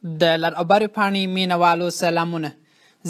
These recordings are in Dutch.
د لرعبر پاڼې مینوالو سلامونه.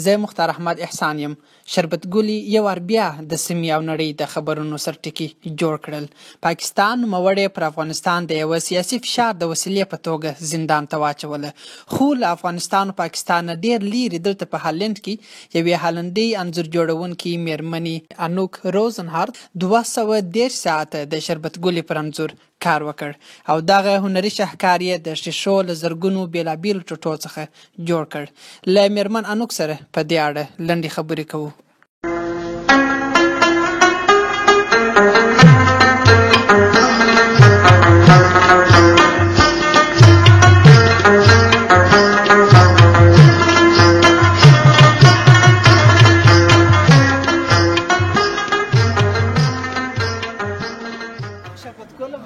زه مختار احمد احسان یم. شربت ګلي یو وار بیا د سیمې او نړۍ د خبرونو سرټکي جوړ کړل. پاکستان نوموړی پر افغانستان د یو سیاسي فشار د وسیلې په توګه زندان ته واچوله، خو له افغانستان او پاکستان ډیر لیرې دلته په هالند کې یوې هالندۍ انځور جوړونکې میرمنې انوک روزنهارت 210 ساعته د شربت ګلي پر انځور کار وکړ او دغه هنري شاهکار یې د شیشو له زرګونو بیلابیلو ټوټو څخه جوړ کړ. له میرمن انوک سره په دې اړه لنډې خبرې کوو.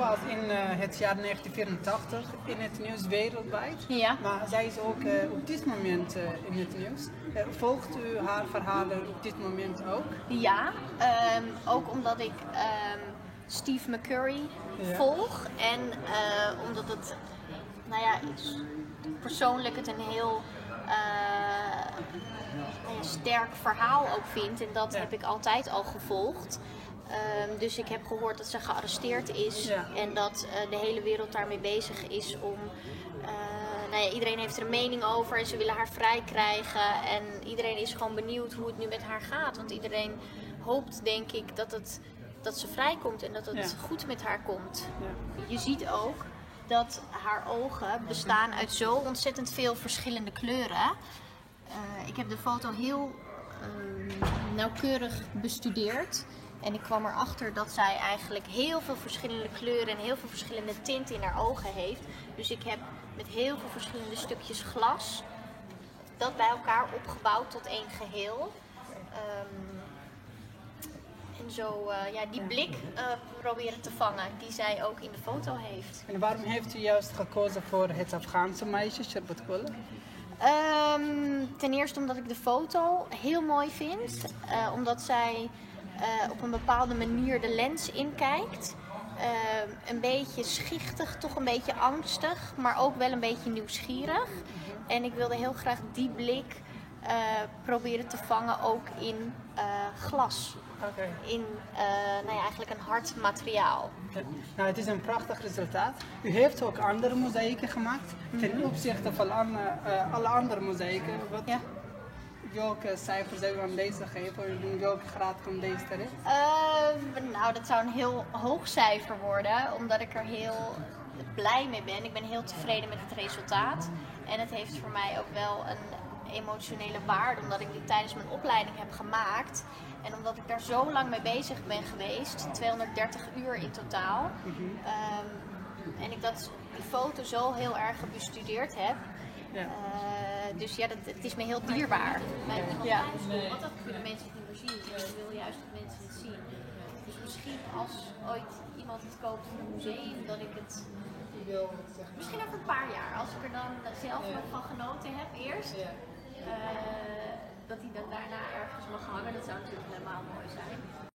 Was in het jaar 1984 in het nieuws wereldwijd. Ja. Maar zij is ook op dit moment in het nieuws. Volgt u haar verhalen op dit moment ook? Ja, ook omdat ik Steve McCurry volg. En omdat het, persoonlijk het een heel sterk verhaal ook vind. En dat heb ik altijd al gevolgd. Dus ik heb gehoord dat ze gearresteerd is en dat de hele wereld daarmee bezig is om... iedereen heeft er een mening over en ze willen haar vrij krijgen. En iedereen is gewoon benieuwd hoe het nu met haar gaat. Want iedereen hoopt, denk ik, dat ze vrijkomt en dat het goed met haar komt. Ja. Je ziet ook dat haar ogen bestaan uit zo ontzettend veel verschillende kleuren. Ik heb de foto heel nauwkeurig bestudeerd. En ik kwam erachter dat zij eigenlijk heel veel verschillende kleuren en heel veel verschillende tinten in haar ogen heeft. Dus ik heb met heel veel verschillende stukjes glas dat bij elkaar opgebouwd tot één geheel. En zo die blik proberen te vangen die zij ook in de foto heeft. En waarom heeft u juist gekozen voor het Afghaanse meisje, Sherbat Gulli? Ten eerste omdat ik de foto heel mooi vind. Omdat zij... op een bepaalde manier de lens inkijkt. Een beetje schichtig, toch een beetje angstig, maar ook wel een beetje nieuwsgierig. En ik wilde heel graag die blik proberen te vangen ook in glas. Okay. In eigenlijk een hard materiaal. Nou, het is een prachtig resultaat. U heeft ook andere mozaïeken gemaakt ten opzichte van alle andere mozaïeken. Ja. Welke cijfers zou u aan deze geven? In welke graad komt deze terecht? Dat zou een heel hoog cijfer worden, omdat ik er heel blij mee ben. Ik ben heel tevreden met het resultaat. En het heeft voor mij ook wel een emotionele waarde, omdat ik dit tijdens mijn opleiding heb gemaakt. En omdat ik daar zo lang mee bezig ben geweest, 230 uur in totaal. En ik die foto zo heel erg bestudeerd heb. Ja. Dus het is me heel dierbaar. Wat dat kunnen mensen het niet meer zien. Ik wil juist dat mensen het zien. Dus misschien als ooit iemand het koopt in een museum, dat ik het... Misschien over een paar jaar, als ik er dan zelf nog van genoten heb eerst. Dat hij dan daarna ergens mag hangen. Dat zou natuurlijk helemaal mooi zijn.